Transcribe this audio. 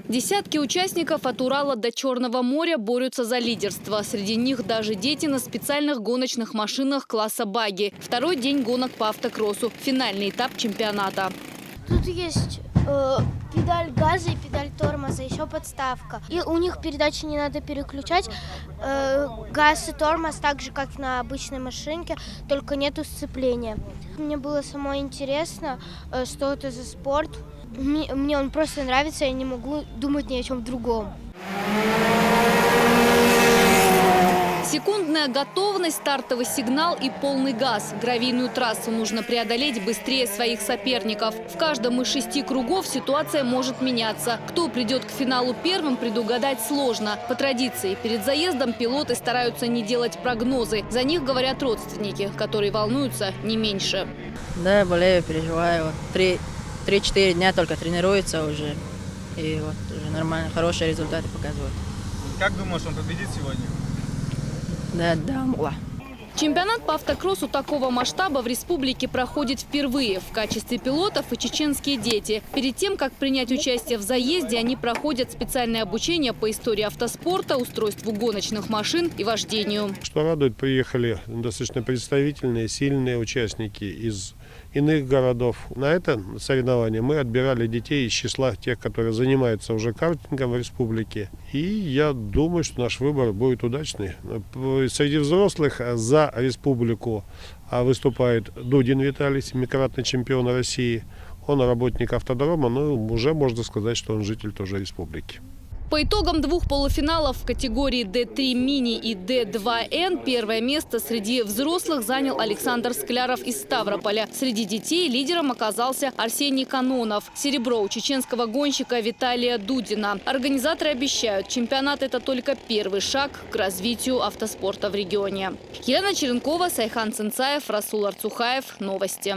Десятки участников от Урала до Черного моря борются за лидерство. Среди них даже дети на специальных гоночных машинах класса багги. Второй день гонок по автокроссу. Финальный этап чемпионата. Тут есть педаль газа и педаль тормоза, еще подставка. И у них передачи не надо переключать. Газ и тормоз так же, как на обычной машинке, только нету сцепления. Мне было самое интересно, что это за спорт. Мне он просто нравится, я не могу думать ни о чем другом. Секундная готовность, стартовый сигнал и полный газ. Гравийную трассу нужно преодолеть быстрее своих соперников. В каждом из 6 кругов ситуация может меняться. Кто придет к финалу первым, предугадать сложно. По традиции, перед заездом пилоты стараются не делать прогнозы. За них говорят родственники, которые волнуются не меньше. Да, болею, переживаю. 3-4 дня только тренируется уже. И вот уже нормально, хорошие результаты показывают. Как думаешь, он победит сегодня? Да, мула. Чемпионат по автокроссу такого масштаба в республике проходит впервые. В качестве пилотов и чеченские дети. Перед тем, как принять участие в заезде, они проходят специальное обучение по истории автоспорта, устройству гоночных машин и вождению. Что радует, приехали достаточно представительные, сильные участники из иных городов. На это соревнование мы отбирали детей из числа тех, которые занимаются уже картингом в республике. И я думаю, что наш выбор будет удачный. Среди взрослых за республику выступает Дудин Виталий, семикратный чемпион России. Он работник автодрома, но уже можно сказать, что он житель тоже республики. По итогам 2 полуфиналов в категории D3 мини и D2N первое место среди взрослых занял Александр Скляров из Ставрополя. Среди детей лидером оказался Арсений Канонов. Серебро у чеченского гонщика Виталия Дудина. Организаторы обещают, чемпионат – это только первый шаг к развитию автоспорта в регионе. Елена Черенкова, Сайхан Цинцаев, Расул Арцухаев. Новости.